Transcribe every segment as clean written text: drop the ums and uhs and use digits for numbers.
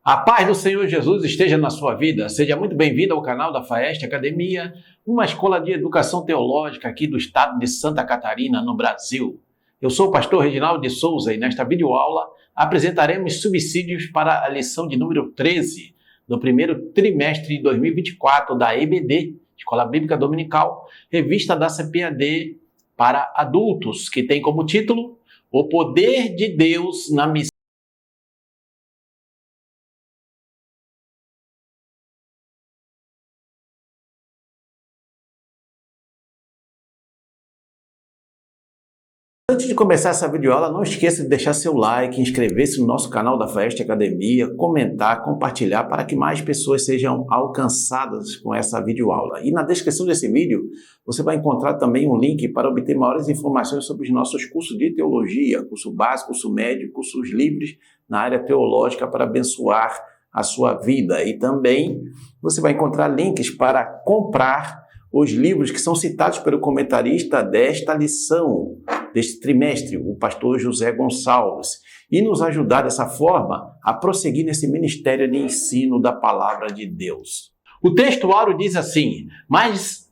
A paz do Senhor Jesus esteja na sua vida. Seja muito bem-vindo ao canal da Faeste Academia, uma escola de educação teológica aqui do estado de Santa Catarina, no Brasil. Eu sou o pastor Reginaldo de Souza e nesta videoaula apresentaremos subsídios para a lição de número 13 do primeiro trimestre de 2024 da EBD, Escola Bíblica Dominical, revista da CPAD para adultos, que tem como título O Poder de Deus na Missão. Antes de começar essa videoaula, não esqueça de deixar seu like, inscrever-se no nosso canal da Faeste Academia, comentar, compartilhar para que mais pessoas sejam alcançadas com essa videoaula. E na descrição desse vídeo, você vai encontrar também um link para obter maiores informações sobre os nossos cursos de teologia, curso básico, curso médio, cursos livres na área teológica para abençoar a sua vida. E também você vai encontrar links para comprar os livros que são citados pelo comentarista desta lição, deste trimestre, o pastor José Gonçalves, e nos ajudar dessa forma a prosseguir nesse ministério de ensino da palavra de Deus. O texto áureo diz assim: Mas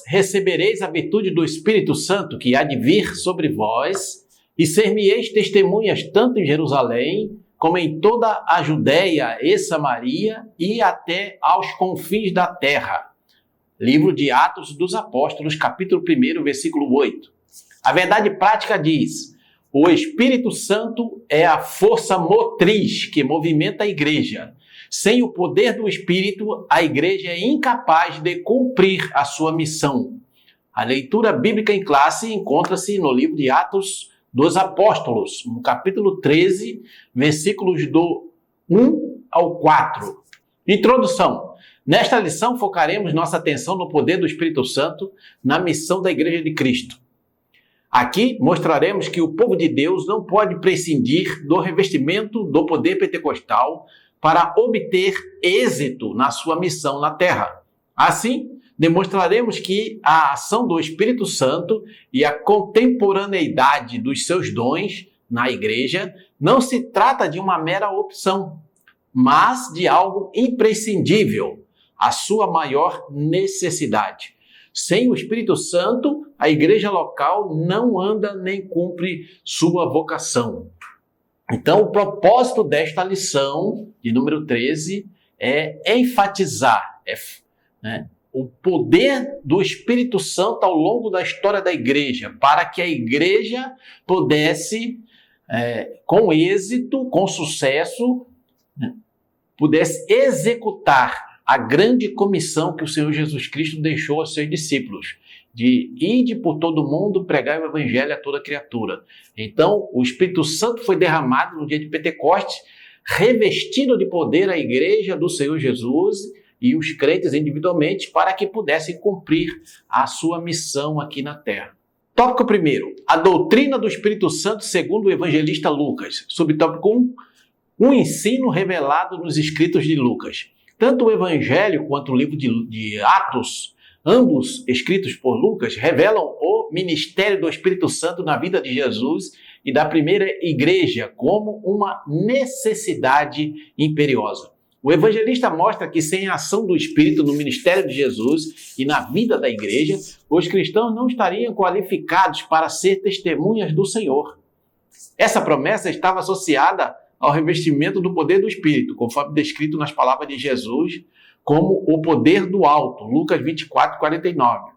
recebereis a virtude do Espírito Santo que há de vir sobre vós, e ser-me-eis testemunhas tanto em Jerusalém, como em toda a Judéia e Samaria, e até aos confins da terra. Livro de Atos dos Apóstolos, capítulo 1, versículo 8. A verdade prática diz: o Espírito Santo é a força motriz que movimenta a igreja. Sem o poder do Espírito, a igreja é incapaz de cumprir a sua missão. A leitura bíblica em classe encontra-se no livro de Atos dos Apóstolos, no capítulo 13, versículos do 1 ao 4. Introdução. Nesta lição, focaremos nossa atenção no poder do Espírito Santo na missão da Igreja de Cristo. Aqui mostraremos que o povo de Deus não pode prescindir do revestimento do poder pentecostal para obter êxito na sua missão na terra. Assim, demonstraremos que a ação do Espírito Santo e a contemporaneidade dos seus dons na igreja não se trata de uma mera opção, mas de algo imprescindível, a sua maior necessidade. Sem o Espírito Santo, a igreja local não anda nem cumpre sua vocação. Então, o propósito desta lição, de número 13, é enfatizar o poder do Espírito Santo ao longo da história da igreja, para que a igreja pudesse, com êxito, com sucesso, pudesse executar a grande comissão que o Senhor Jesus Cristo deixou aos seus discípulos, de ide por todo mundo, pregar o evangelho a toda criatura. Então, o Espírito Santo foi derramado no dia de Pentecostes, revestindo de poder a igreja do Senhor Jesus e os crentes individualmente, para que pudessem cumprir a sua missão aqui na terra. Tópico 1. A doutrina do Espírito Santo segundo o evangelista Lucas. Subtópico 1. Um ensino revelado nos escritos de Lucas. Tanto o Evangelho quanto o livro de Atos, ambos escritos por Lucas, revelam o ministério do Espírito Santo na vida de Jesus e da primeira igreja como uma necessidade imperiosa. O evangelista mostra que sem a ação do Espírito no ministério de Jesus e na vida da igreja, os cristãos não estariam qualificados para ser testemunhas do Senhor. Essa promessa estava associada ao revestimento do poder do Espírito, conforme descrito nas palavras de Jesus, como o poder do alto, Lucas 24, 49.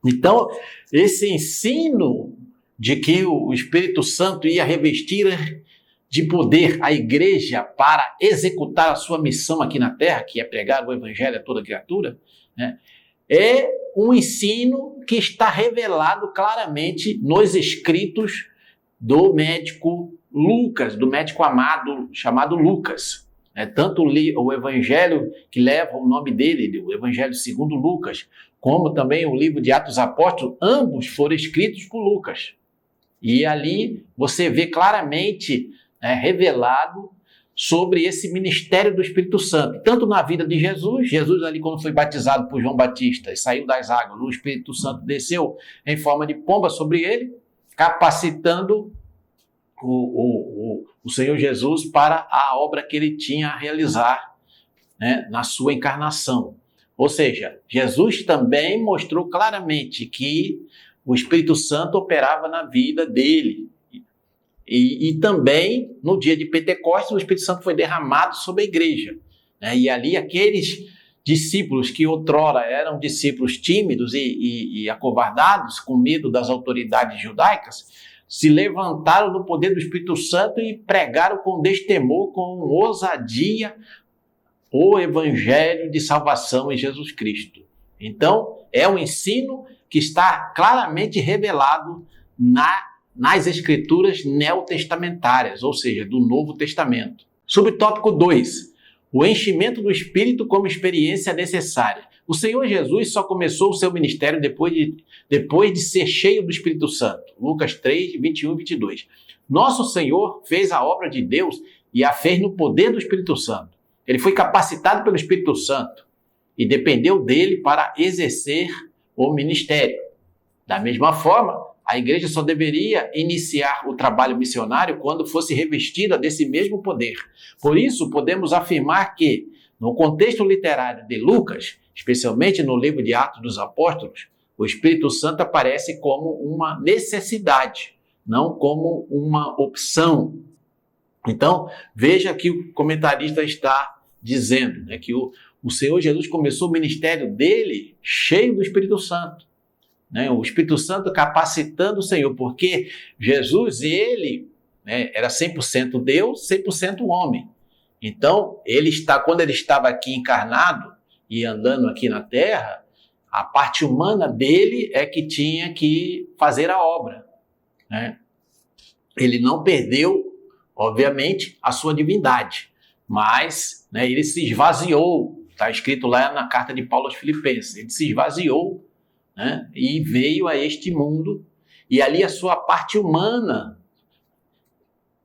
Então, esse ensino de que o Espírito Santo ia revestir de poder a igreja para executar a sua missão aqui na terra, que é pregar o evangelho a toda criatura, é um ensino que está revelado claramente nos escritos do médico Lucas, do médico amado chamado Lucas. Tanto o evangelho que leva o nome dele, o evangelho segundo Lucas, como também o livro de Atos Apóstolos, ambos foram escritos por Lucas. E ali você vê claramente revelado sobre esse ministério do Espírito Santo, tanto na vida de Jesus ali quando foi batizado por João Batista e saiu das águas, o Espírito Santo desceu em forma de pomba sobre ele, capacitando o Senhor Jesus para a obra que ele tinha a realizar, né, na sua encarnação. Ou seja, Jesus também mostrou claramente que o Espírito Santo operava na vida dele. E também, no dia de Pentecostes, o Espírito Santo foi derramado sobre a igreja, né? E ali aqueles discípulos que outrora eram discípulos tímidos e acovardados, com medo das autoridades judaicas, se levantaram no poder do Espírito Santo e pregaram com destemor, com ousadia, o evangelho de salvação em Jesus Cristo. Então, é um ensino que está claramente revelado nas escrituras neotestamentárias, ou seja, do Novo Testamento. Subtópico 2. O enchimento do Espírito como experiência necessária. O Senhor Jesus só começou o seu ministério depois de ser cheio do Espírito Santo. Lucas 3, 21 e 22. Nosso Senhor fez a obra de Deus e a fez no poder do Espírito Santo. Ele foi capacitado pelo Espírito Santo e dependeu dele para exercer o ministério. Da mesma forma, a igreja só deveria iniciar o trabalho missionário quando fosse revestida desse mesmo poder. Por isso, podemos afirmar que, no contexto literário de Lucas, especialmente no livro de Atos dos Apóstolos, o Espírito Santo aparece como uma necessidade, não como uma opção. Então, veja que o comentarista está dizendo, né, que o Senhor Jesus começou o ministério dele cheio do Espírito Santo, né, o Espírito Santo capacitando o Senhor, porque Jesus, ele, né, era 100% Deus, 100% homem. Então, quando ele estava aqui encarnado e andando aqui na Terra, a parte humana dele é que tinha que fazer a obra, né? Ele não perdeu, obviamente, a sua divindade, mas, né, ele se esvaziou. Está escrito lá na carta de Paulo aos Filipenses. Ele se esvaziou, né, e veio a este mundo, e ali a sua parte humana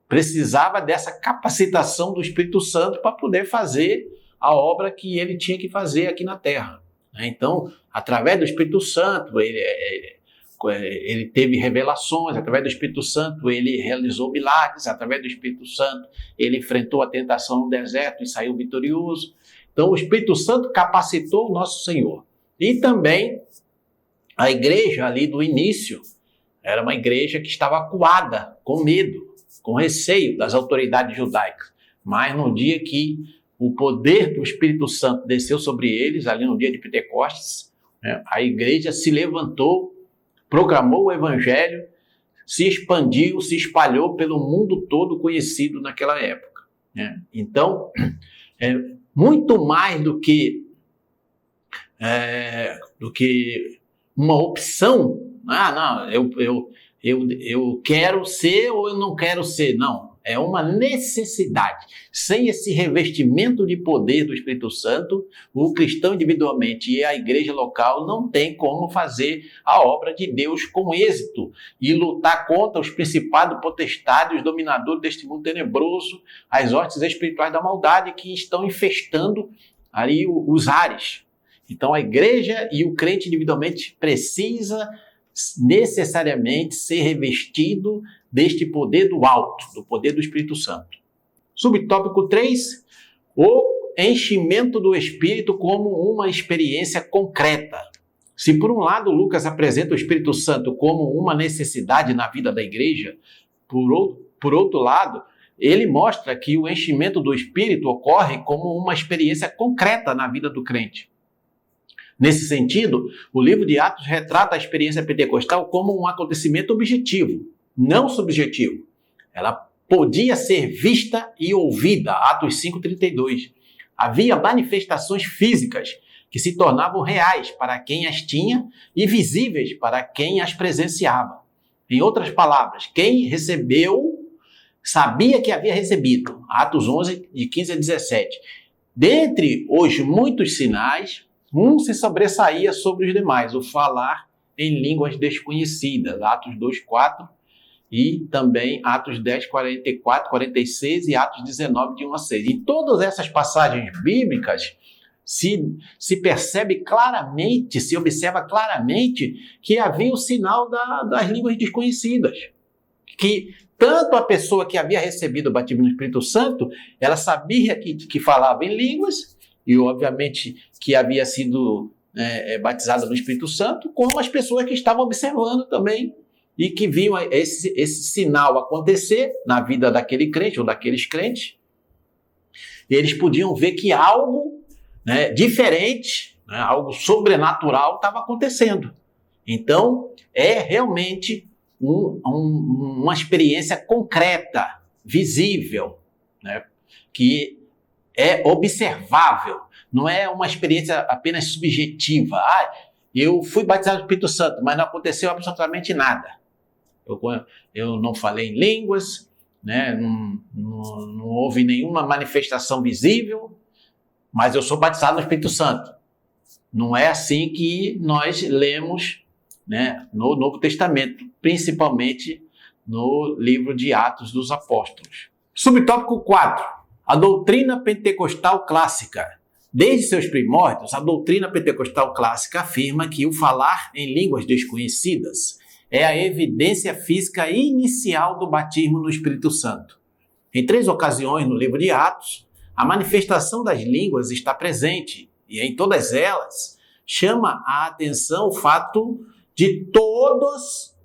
precisava dessa capacitação do Espírito Santo para poder fazer a obra que ele tinha que fazer aqui na Terra. Então, através do Espírito Santo, ele teve revelações, através do Espírito Santo ele realizou milagres, através do Espírito Santo ele enfrentou a tentação no deserto e saiu vitorioso. Então, o Espírito Santo capacitou o nosso Senhor. E também a igreja ali do início era uma igreja que estava acuada, com medo, com receio das autoridades judaicas. Mas no dia que o poder do Espírito Santo desceu sobre eles, ali no dia de Pentecostes, né, a igreja se levantou, proclamou o evangelho, se expandiu, se espalhou pelo mundo todo conhecido naquela época, né? Então, muito mais do que uma opção, eu quero ser ou eu não quero ser, não. É uma necessidade. Sem esse revestimento de poder do Espírito Santo, o cristão individualmente e a igreja local não tem como fazer a obra de Deus com êxito e lutar contra os principados, potestades, os dominadores deste mundo tenebroso, as hostes espirituais da maldade que estão infestando ali os ares. Então a igreja e o crente individualmente precisa necessariamente ser revestido deste poder do alto, do poder do Espírito Santo. Subtópico 3, o enchimento do Espírito como uma experiência concreta. Se por um lado Lucas apresenta o Espírito Santo como uma necessidade na vida da igreja, por outro lado, ele mostra que o enchimento do Espírito ocorre como uma experiência concreta na vida do crente. Nesse sentido, o livro de Atos retrata a experiência pentecostal como um acontecimento objetivo, não subjetivo. Ela podia ser vista e ouvida, Atos 5:32. Havia manifestações físicas que se tornavam reais para quem as tinha e visíveis para quem as presenciava. Em outras palavras, quem recebeu sabia que havia recebido, Atos 11, de 15 a 17. Dentre os muitos sinais, um se sobressaía sobre os demais, o falar em línguas desconhecidas, Atos 2:4 e também Atos 10:44, 46 e Atos 19, de 1 a 6. Em todas essas passagens bíblicas, se percebe claramente, se observa claramente que havia o sinal das línguas desconhecidas, que tanto a pessoa que havia recebido o batismo no Espírito Santo, ela sabia que falava em línguas, e obviamente que havia sido batizada no Espírito Santo, como as pessoas que estavam observando também, e que viam esse sinal acontecer na vida daquele crente ou daqueles crentes. E eles podiam ver que algo diferente, algo sobrenatural estava acontecendo. Então, é realmente uma experiência concreta, visível, que é observável. Não é uma experiência apenas subjetiva. Eu fui batizado no Espírito Santo, mas não aconteceu absolutamente nada. Eu não falei em línguas, não houve nenhuma manifestação visível, mas eu sou batizado no Espírito Santo. Não é assim que nós lemos no Novo Testamento, principalmente no livro de Atos dos Apóstolos. Subtópico 4. A doutrina pentecostal clássica. Desde seus primórdios, a doutrina pentecostal clássica afirma que o falar em línguas desconhecidas é a evidência física inicial do batismo no Espírito Santo. Em 3 ocasiões no livro de Atos, a manifestação das línguas está presente, e em todas elas chama a atenção o fato de todos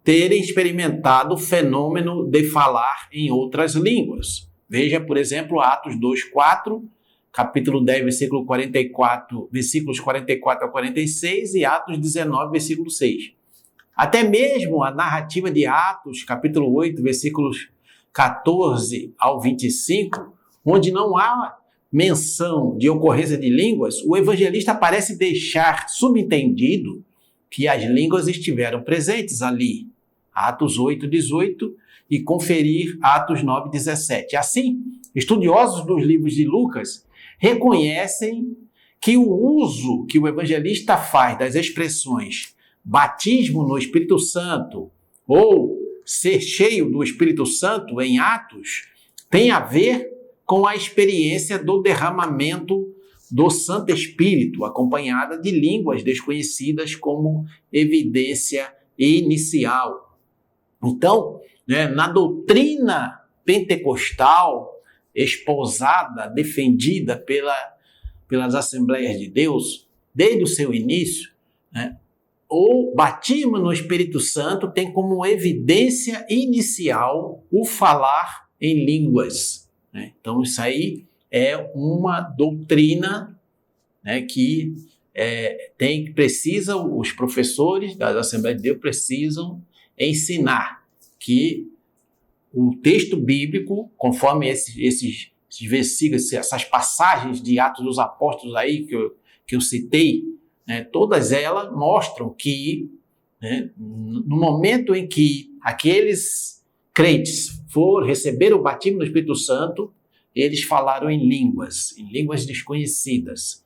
terem experimentado o fenômeno de falar em outras línguas. Veja, por exemplo, Atos 2:4, capítulo 10, versículos 44 a 46 e Atos 19, versículo 6. Até mesmo a narrativa de Atos, capítulo 8, versículos 14 ao 25, onde não há menção de ocorrência de línguas, o evangelista parece deixar subentendido que as línguas estiveram presentes ali. Atos 8:18 e conferir Atos 9:17. Assim, estudiosos dos livros de Lucas reconhecem que o uso que o evangelista faz das expressões batismo no Espírito Santo ou ser cheio do Espírito Santo em Atos tem a ver com a experiência do derramamento do Santo Espírito, acompanhada de línguas desconhecidas como evidência inicial. Então, na doutrina pentecostal espousada, defendida pelas Assembleias de Deus, desde o seu início, o batismo no Espírito Santo tem como evidência inicial o falar em línguas. Então, isso aí é uma doutrina que os professores das Assembleias de Deus precisam ensinar que o texto bíblico, conforme esses versículos, essas passagens de Atos dos Apóstolos aí que eu citei, todas elas mostram que no momento em que aqueles crentes receberam o batismo do Espírito Santo, eles falaram em línguas desconhecidas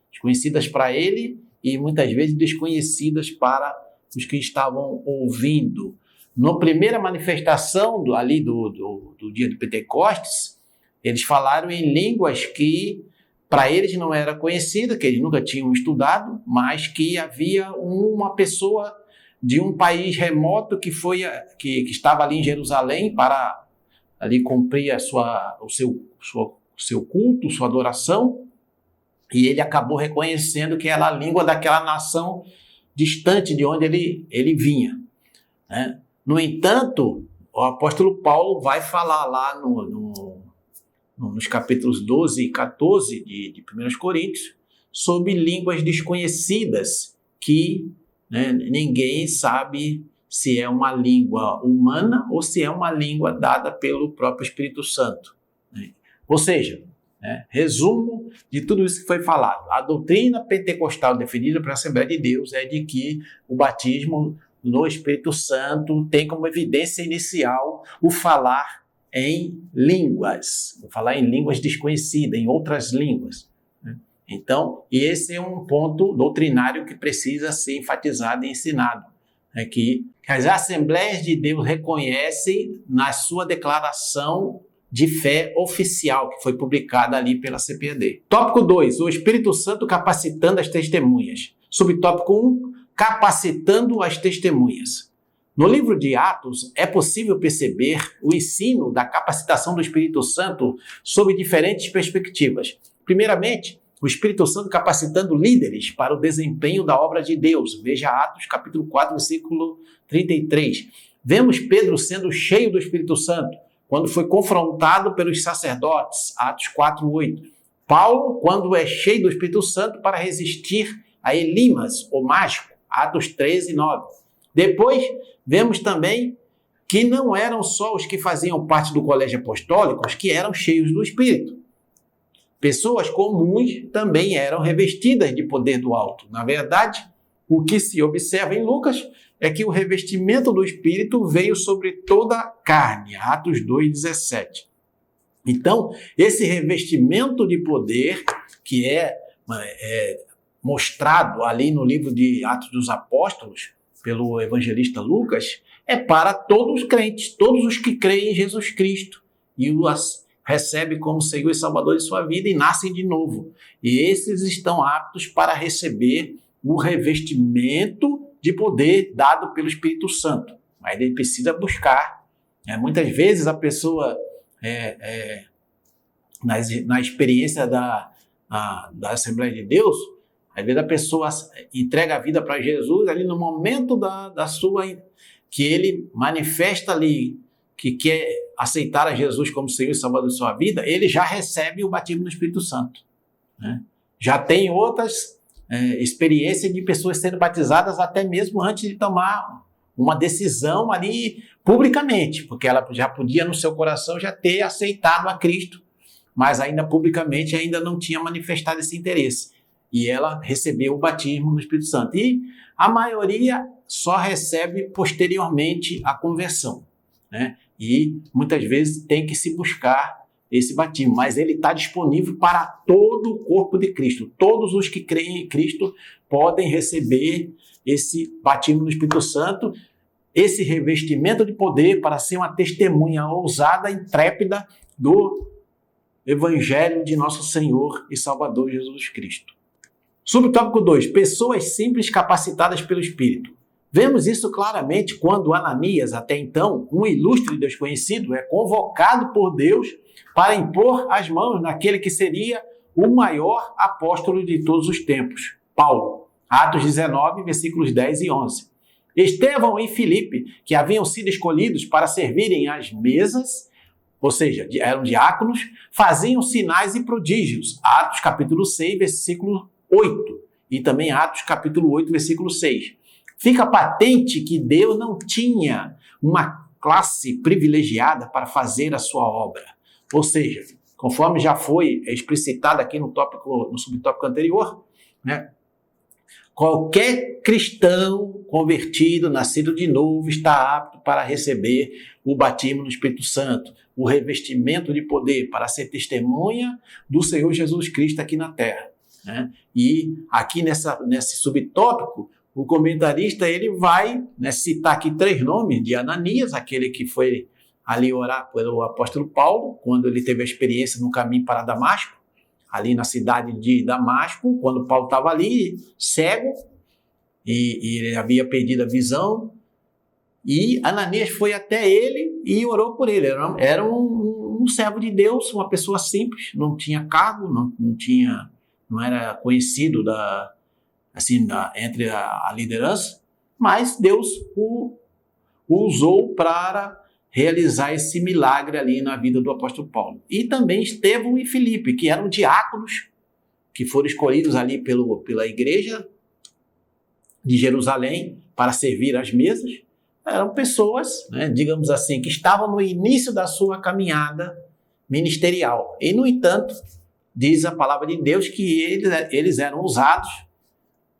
para ele e muitas vezes desconhecidas para os que estavam ouvindo. Na primeira manifestação do dia de Pentecostes, eles falaram em línguas que para eles não era conhecida, que eles nunca tinham estudado, mas que havia uma pessoa de um país remoto que estava ali em Jerusalém para ali cumprir o seu culto, sua adoração, e ele acabou reconhecendo que era a língua daquela nação distante de onde ele vinha. No entanto, o apóstolo Paulo vai falar lá nos capítulos 12 e 14 de 1 Coríntios sobre línguas desconhecidas que ninguém sabe se é uma língua humana ou se é uma língua dada pelo próprio Espírito Santo. Ou seja, resumo de tudo isso que foi falado. A doutrina pentecostal defendida pela Assembleia de Deus é de que o batismo no Espírito Santo tem como evidência inicial o falar em línguas, desconhecidas, em outras línguas. Então, esse é um ponto doutrinário que precisa ser enfatizado e ensinado. Que as Assembleias de Deus reconhecem na sua declaração de fé oficial, que foi publicada ali pela CPAD. Tópico 2, o Espírito Santo capacitando as testemunhas. Subtópico 1, capacitando as testemunhas. No livro de Atos, é possível perceber o ensino da capacitação do Espírito Santo sob diferentes perspectivas. Primeiramente, o Espírito Santo capacitando líderes para o desempenho da obra de Deus. Veja Atos capítulo 4, versículo 33. Vemos Pedro sendo cheio do Espírito Santo, quando foi confrontado pelos sacerdotes. Atos 4, 8. Paulo, quando é cheio do Espírito Santo para resistir a Elimas, o mágico. Atos 13, 9. Depois, vemos também que não eram só os que faziam parte do colégio apostólico que eram cheios do Espírito. Pessoas comuns também eram revestidas de poder do alto. Na verdade, o que se observa em Lucas é que o revestimento do Espírito veio sobre toda a carne. Atos 2,17. Então, esse revestimento de poder, que é mostrado ali no livro de Atos dos Apóstolos, pelo evangelista Lucas, é para todos os crentes, todos os que creem em Jesus Cristo e o recebem como Senhor e Salvador de sua vida e nascem de novo. E esses estão aptos para receber o revestimento de poder dado pelo Espírito Santo. Mas ele precisa buscar. Muitas vezes a pessoa, na experiência da Assembleia de Deus, às vezes a pessoa entrega a vida para Jesus ali no momento que ele manifesta ali que quer aceitar a Jesus como Senhor e Salvador de sua vida, ele já recebe o batismo no Espírito Santo. Né? Já tem outras experiências de pessoas sendo batizadas até mesmo antes de tomar uma decisão ali publicamente, porque ela já podia no seu coração já ter aceitado a Cristo, mas ainda publicamente ainda não tinha manifestado esse interesse. E ela recebeu o batismo no Espírito Santo. E a maioria só recebe posteriormente a conversão, né? E muitas vezes tem que se buscar esse batismo, mas ele está disponível para todo o corpo de Cristo. Todos os que creem em Cristo podem receber esse batismo no Espírito Santo, esse revestimento de poder para ser uma testemunha ousada, intrépida do Evangelho de nosso Senhor e Salvador Jesus Cristo. Subtópico 2. Pessoas simples capacitadas pelo Espírito. Vemos isso claramente quando Ananias, até então, um ilustre desconhecido, é convocado por Deus para impor as mãos naquele que seria o maior apóstolo de todos os tempos, Paulo. Atos 19, versículos 10 e 11. Estevão e Filipe, que haviam sido escolhidos para servirem às mesas, ou seja, eram diáconos, faziam sinais e prodígios. Atos capítulo 6, versículo 8. E também Atos capítulo 8, versículo 6. Fica patente que Deus não tinha uma classe privilegiada para fazer a sua obra. Ou seja, conforme já foi explicitado aqui no subtópico anterior, né? Qualquer cristão convertido, nascido de novo, está apto para receber o batismo no Espírito Santo, o revestimento de poder para ser testemunha do Senhor Jesus Cristo aqui na Terra. Né? E aqui nesse subtópico, o comentarista ele vai citar aqui 3 nomes de Ananias, aquele que foi ali orar pelo apóstolo Paulo, quando ele teve a experiência no caminho para Damasco, ali na cidade de Damasco, quando Paulo estava ali, cego, e ele havia perdido a visão, e Ananias foi até ele e orou por ele. Era um servo de Deus, uma pessoa simples, não tinha cargo, não era conhecido entre a liderança, mas Deus o usou para realizar esse milagre ali na vida do apóstolo Paulo. E também Estevão e Filipe, que eram diáconos, que foram escolhidos ali pela igreja de Jerusalém para servir às mesas. Eram pessoas, digamos assim, que estavam no início da sua caminhada ministerial. E, no entanto, diz a palavra de Deus que eles eram usados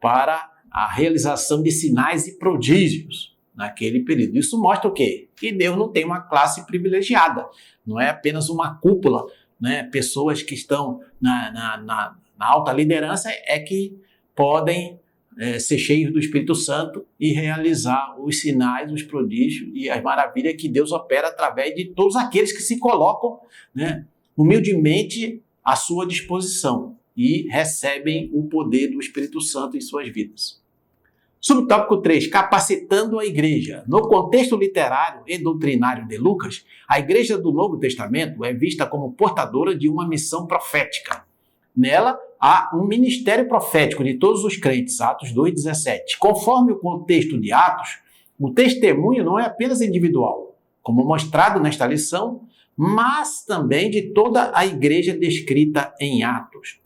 para a realização de sinais e prodígios naquele período. Isso mostra o quê? Que Deus não tem uma classe privilegiada, não é apenas uma cúpula, pessoas que estão na alta liderança é que podem ser cheios do Espírito Santo e realizar os sinais, os prodígios e as maravilhas que Deus opera através de todos aqueles que se colocam humildemente à sua disposição e recebem o poder do Espírito Santo em suas vidas. Subtópico 3, capacitando a igreja. No contexto literário e doutrinário de Lucas, a igreja do Novo Testamento é vista como portadora de uma missão profética. Nela, há um ministério profético de todos os crentes, Atos 2,17. Conforme o contexto de Atos, o testemunho não é apenas individual, como mostrado nesta lição, mas também de toda a igreja descrita em Atos.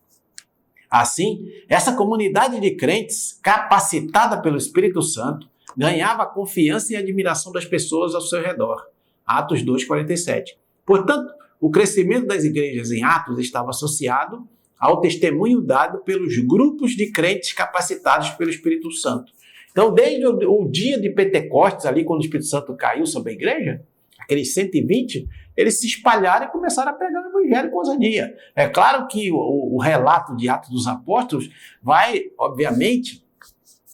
Assim, essa comunidade de crentes, capacitada pelo Espírito Santo, ganhava a confiança e admiração das pessoas ao seu redor. Atos 2,47. Portanto, o crescimento das igrejas em Atos estava associado ao testemunho dado pelos grupos de crentes capacitados pelo Espírito Santo. Então, desde o dia de Pentecostes, ali quando o Espírito Santo caiu sobre a igreja, aqueles 120, eles se espalharam e começaram a pregar o evangelho com ousadia. É claro que o relato de Atos dos Apóstolos vai, obviamente,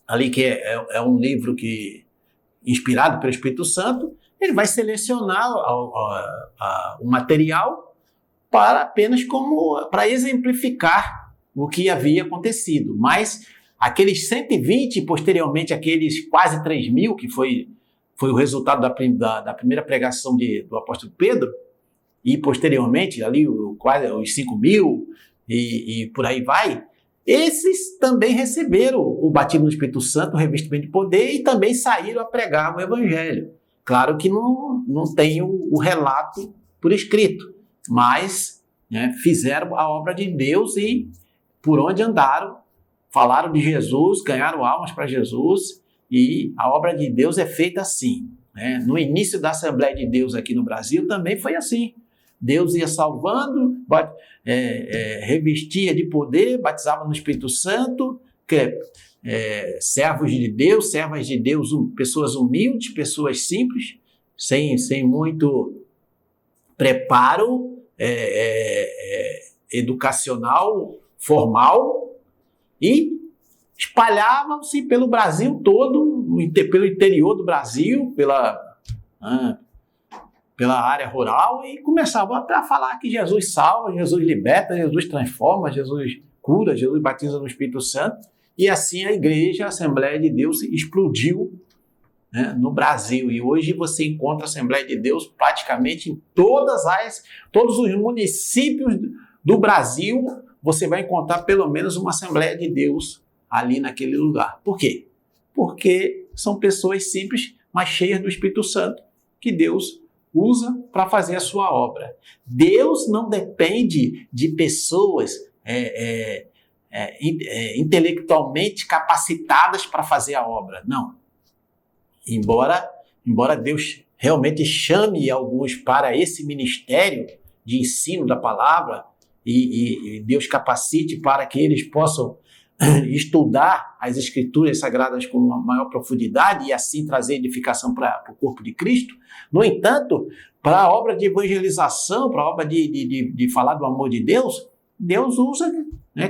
ali que é um livro inspirado pelo Espírito Santo, ele vai selecionar o material apenas para exemplificar o que havia acontecido. Mas aqueles 120, posteriormente aqueles quase 3.000, que foi o resultado da primeira pregação do apóstolo Pedro, e posteriormente ali quase os 5.000 e por aí vai, esses também receberam o batismo do Espírito Santo, o revestimento de poder, e também saíram a pregar o evangelho. Claro que não tem o relato por escrito, mas fizeram a obra de Deus e por onde andaram, falaram de Jesus, ganharam almas para Jesus, e a obra de Deus é feita assim. No início da Assembleia de Deus aqui no Brasil também foi assim. Deus ia salvando, revestia de poder, batizava no Espírito Santo, servos de Deus, servas de Deus, pessoas humildes, pessoas simples, sem muito preparo educacional, formal, e espalhavam-se pelo Brasil todo, pelo interior do Brasil, pela área rural, e começavam a falar que Jesus salva, Jesus liberta, Jesus transforma, Jesus cura, Jesus batiza no Espírito Santo. E assim a igreja, a Assembleia de Deus, explodiu no Brasil. E hoje você encontra a Assembleia de Deus praticamente em todos os municípios do Brasil. Você vai encontrar pelo menos uma Assembleia de Deus ali naquele lugar. Por quê? Porque são pessoas simples, mas cheias do Espírito Santo, que Deus usa para fazer a sua obra. Deus não depende de pessoas intelectualmente capacitadas para fazer a obra. Não. Embora Deus realmente chame alguns para esse ministério de ensino da palavra e Deus capacite para que eles possam estudar as Escrituras Sagradas com uma maior profundidade e assim trazer edificação para o corpo de Cristo. No entanto, para a obra de evangelização, para a obra de falar do amor de Deus, Deus usa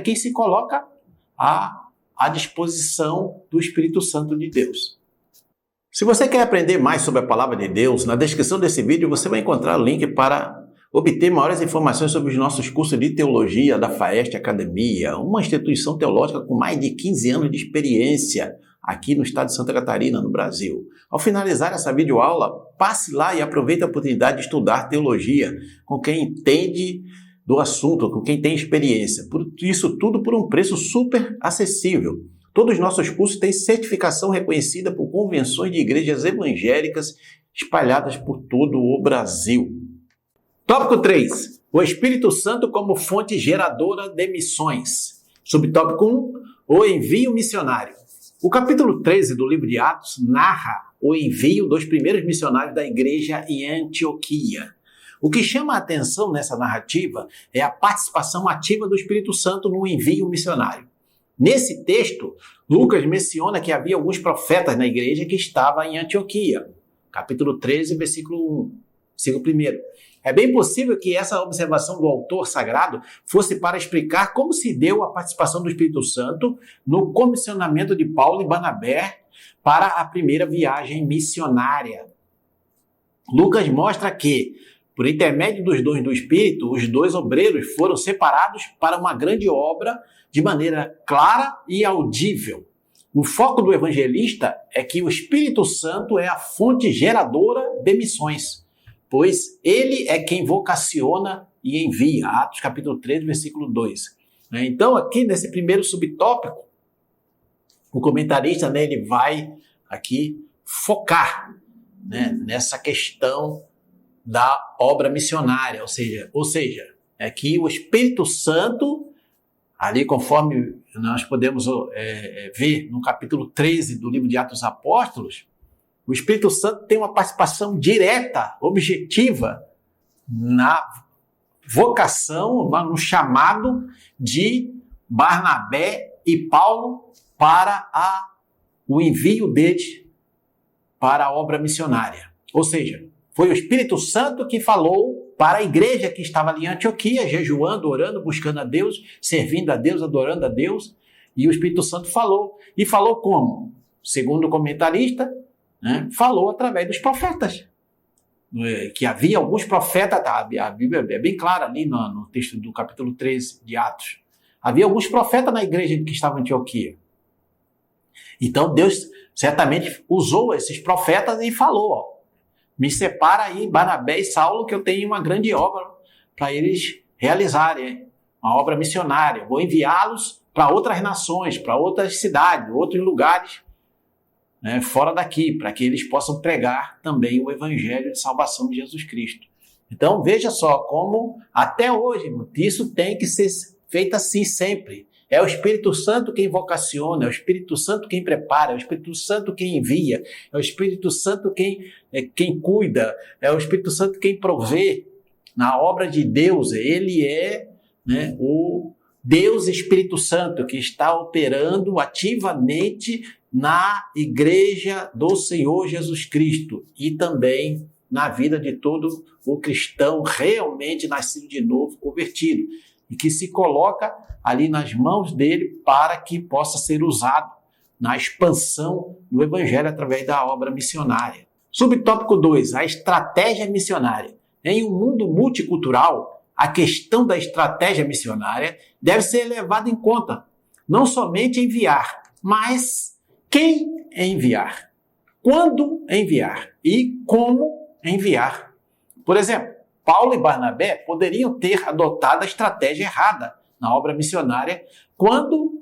quem se coloca à disposição do Espírito Santo de Deus. Se você quer aprender mais sobre a palavra de Deus, na descrição desse vídeo você vai encontrar o link para obter maiores informações sobre os nossos cursos de teologia da FAEST Academia, uma instituição teológica com mais de 15 anos de experiência aqui no estado de Santa Catarina, no Brasil. Ao finalizar essa videoaula, passe lá e aproveite a oportunidade de estudar teologia com quem entende do assunto, com quem tem experiência. Isso tudo por um preço super acessível. Todos os nossos cursos têm certificação reconhecida por convenções de igrejas evangélicas espalhadas por todo o Brasil. Tópico 3. O Espírito Santo como fonte geradora de missões. Subtópico 1. O envio missionário. O capítulo 13 do livro de Atos narra o envio dos primeiros missionários da igreja em Antioquia. O que chama a atenção nessa narrativa é a participação ativa do Espírito Santo no envio missionário. Nesse texto, Lucas menciona que havia alguns profetas na igreja que estavam em Antioquia. Capítulo 13, versículo 1. Versículo 1. É bem possível que essa observação do autor sagrado fosse para explicar como se deu a participação do Espírito Santo no comissionamento de Paulo e Barnabé para a primeira viagem missionária. Lucas mostra que, por intermédio dos dons do Espírito, os dois obreiros foram separados para uma grande obra de maneira clara e audível. O foco do evangelista é que o Espírito Santo é a fonte geradora de missões, pois ele é quem vocaciona e envia. Atos capítulo 3, versículo 2. Então, aqui nesse primeiro subtópico, o comentarista, né, ele vai aqui focar, né, nessa questão da obra missionária, ou seja, é que o Espírito Santo, ali conforme nós podemos ver no capítulo 13 do livro de Atos dos Apóstolos, o Espírito Santo tem uma participação direta, objetiva, na vocação, no chamado de Barnabé e Paulo para o envio deles para a obra missionária. Ou seja, foi o Espírito Santo que falou para a igreja que estava ali em Antioquia, jejuando, orando, buscando a Deus, servindo a Deus, adorando a Deus, e o Espírito Santo falou. E falou como? Segundo o comentarista, né, falou através dos profetas. Que havia alguns profetas, a Bíblia é bem clara ali no texto do capítulo 13 de Atos. Havia alguns profetas na igreja que estava em Antioquia. Então Deus certamente usou esses profetas e falou, ó, me separa aí Barnabé e Saulo, que eu tenho uma grande obra para eles realizarem, uma obra missionária. Vou enviá-los para outras nações, para outras cidades, outros lugares, né, fora daqui, para que eles possam pregar também o evangelho de salvação de Jesus Cristo. Então veja só como até hoje isso tem que ser feito assim sempre. É o Espírito Santo quem vocaciona, é o Espírito Santo quem prepara, é o Espírito Santo quem envia, é o Espírito Santo quem cuida, é o Espírito Santo quem provê na obra de Deus. Ele é, né, o Deus Espírito Santo que está operando ativamente na igreja do Senhor Jesus Cristo e também na vida de todo o cristão realmente nascido de novo, convertido, e que se coloca ali nas mãos dele para que possa ser usado na expansão do evangelho através da obra missionária. Subtópico 2, a estratégia missionária. Em um mundo multicultural, a questão da estratégia missionária deve ser levada em conta. Não somente enviar, mas quem enviar, quando enviar e como enviar. Por exemplo, Paulo e Barnabé poderiam ter adotado a estratégia errada na obra missionária quando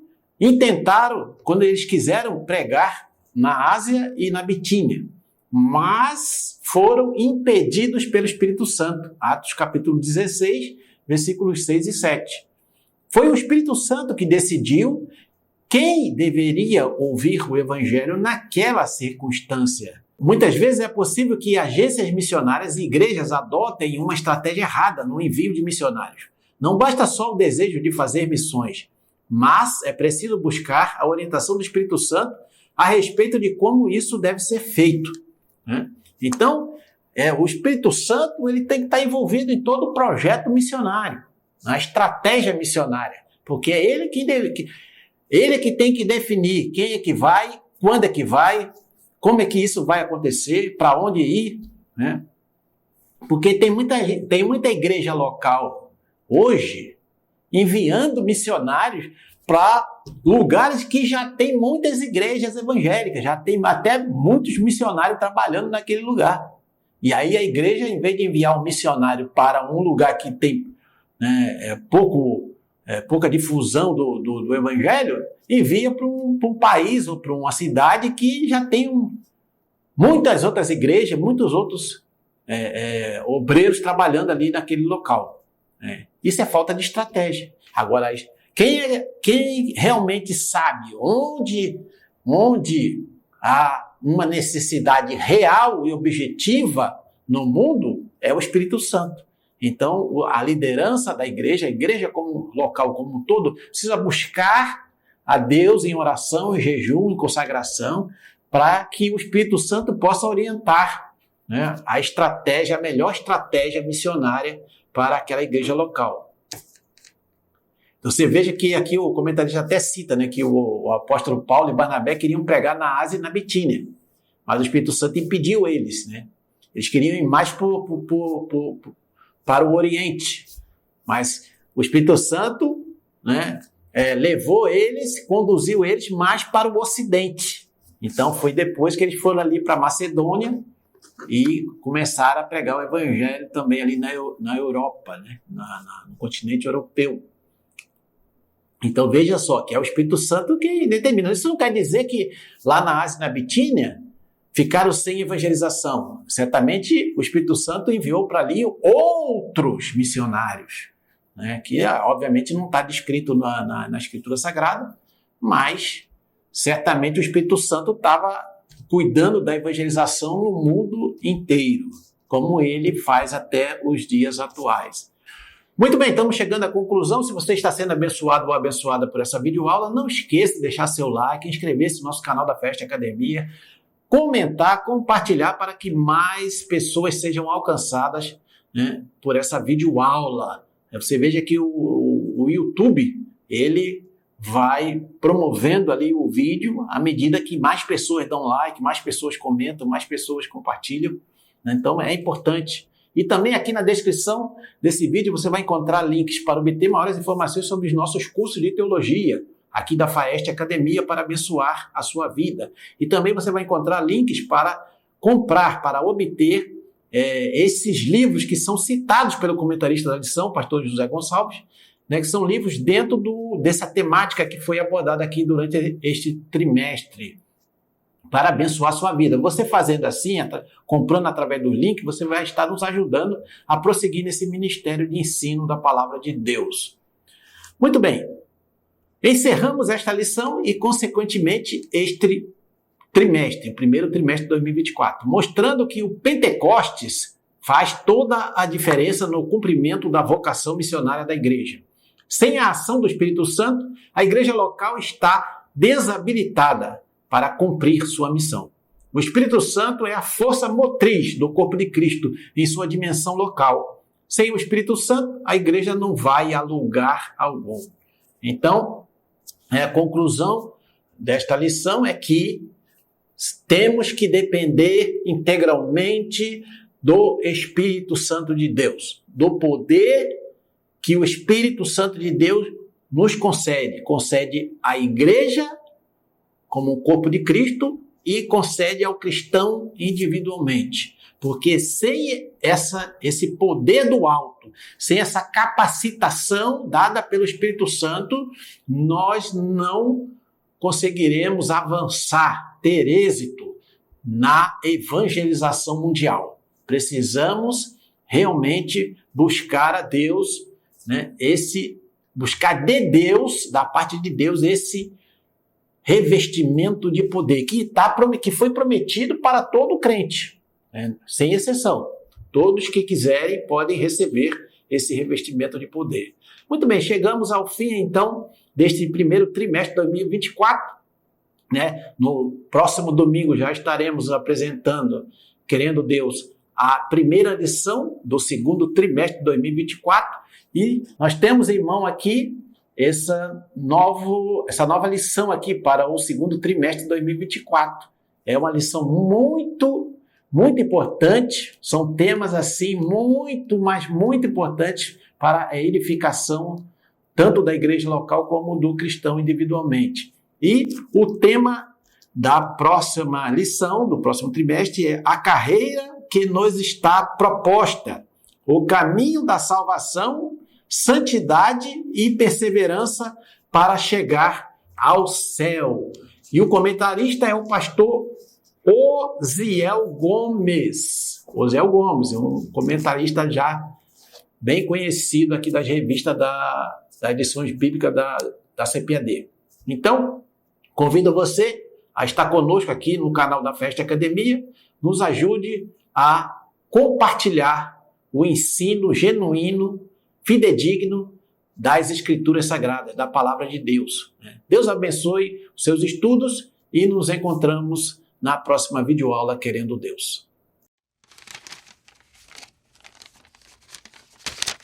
eles quiseram pregar na Ásia e na Bitínia, mas foram impedidos pelo Espírito Santo. Atos capítulo 16, versículos 6 e 7. Foi o Espírito Santo que decidiu quem deveria ouvir o evangelho naquela circunstância. Muitas vezes é possível que agências missionárias e igrejas adotem uma estratégia errada no envio de missionários. Não basta só o desejo de fazer missões, mas é preciso buscar a orientação do Espírito Santo a respeito de como isso deve ser feito, né? Então, o Espírito Santo ele tem que estar envolvido em todo o projeto missionário, na estratégia missionária, porque é ele que tem que definir quem é que vai, quando é que vai, como é que isso vai acontecer, para onde ir, né? Porque tem muita igreja local hoje enviando missionários para lugares que já tem muitas igrejas evangélicas, já tem até muitos missionários trabalhando naquele lugar. E aí a igreja, em vez de enviar um missionário para um lugar que tem pouca difusão do evangelho, envia para um país ou para uma cidade que já tem muitas outras igrejas, muitos outros obreiros trabalhando ali naquele local. Isso é falta de estratégia. Agora, quem realmente sabe onde há uma necessidade real e objetiva no mundo é o Espírito Santo. Então, a liderança da igreja, a igreja como local como um todo, precisa buscar a Deus em oração, em jejum, em consagração, para que o Espírito Santo possa orientar, né, a melhor estratégia missionária para aquela igreja local. Então, você veja que aqui o comentarista até cita, né, que o apóstolo Paulo e Barnabé queriam pregar na Ásia e na Bitínia, mas o Espírito Santo impediu eles, né? Eles queriam ir mais para o Oriente, mas o Espírito Santo, né, levou eles, conduziu eles mais para o Ocidente. Então foi depois que eles foram ali para Macedônia e começaram a pregar o evangelho também ali na Europa, né? No continente europeu. Então veja só, que é o Espírito Santo que determina. Isso não quer dizer que lá na Ásia e na Bitínia ficaram sem evangelização. Certamente o Espírito Santo enviou para ali outros missionários, né? Que obviamente não está descrito na Escritura Sagrada, mas certamente o Espírito Santo estava cuidando da evangelização no mundo inteiro, como ele faz até os dias atuais. Muito bem, estamos chegando à conclusão. Se você está sendo abençoado ou abençoada por essa videoaula, não esqueça de deixar seu like, inscrever-se no nosso canal da Festa Academia, comentar, compartilhar para que mais pessoas sejam alcançadas, né, por essa videoaula. Você veja que o YouTube, ele vai promovendo ali o vídeo à medida que mais pessoas dão like, mais pessoas comentam, mais pessoas compartilham, né? Então é importante. E também aqui na descrição desse vídeo você vai encontrar links para obter maiores informações sobre os nossos cursos de teologia, aqui da Faeste Academia, para abençoar a sua vida. E também você vai encontrar links para comprar, para obter esses livros que são citados pelo comentarista da lição, pastor José Gonçalves, né, que são livros dentro dessa temática que foi abordada aqui durante este trimestre, para abençoar a sua vida. Você fazendo assim, comprando através do link, você vai estar nos ajudando a prosseguir nesse ministério de ensino da palavra de Deus. Muito bem, encerramos esta lição e, consequentemente, este trimestre, o primeiro trimestre de 2024, mostrando que o Pentecostes faz toda a diferença no cumprimento da vocação missionária da igreja. Sem a ação do Espírito Santo, a igreja local está desabilitada para cumprir sua missão. O Espírito Santo é a força motriz do corpo de Cristo em sua dimensão local. Sem o Espírito Santo, a igreja não vai a lugar algum. Então, a conclusão desta lição é que temos que depender integralmente do Espírito Santo de Deus, do poder que o Espírito Santo de Deus nos concede à igreja como um corpo de Cristo e concede ao cristão individualmente. Porque sem esse poder do alto, sem essa capacitação dada pelo Espírito Santo, nós não conseguiremos avançar, ter êxito na evangelização mundial. Precisamos realmente buscar a Deus, né? Buscar de Deus, da parte de Deus, esse revestimento de poder que foi prometido para todo crente, né? Sem exceção. Todos que quiserem podem receber esse revestimento de poder. Muito bem, chegamos ao fim, então, deste primeiro trimestre de 2024. Né? No próximo domingo já estaremos apresentando, querendo Deus, a primeira lição do segundo trimestre de 2024. E nós temos em mão aqui essa nova lição aqui para o segundo trimestre de 2024. É uma lição muito importante, são temas assim muito importantes para a edificação tanto da igreja local como do cristão individualmente. E o tema da próxima lição, do próximo trimestre, é a carreira que nos está proposta, o caminho da salvação, santidade e perseverança para chegar ao céu. E o comentarista é o pastor Osiel Gomes. Osiel Gomes é um comentarista já bem conhecido aqui das revistas das edições bíblicas da CPAD. Então, convido você a estar conosco aqui no canal da Festa Academia. Nos ajude a compartilhar o ensino genuíno, fidedigno das Escrituras Sagradas, da Palavra de Deus. Deus abençoe os seus estudos e nos encontramos na próxima videoaula, querendo Deus.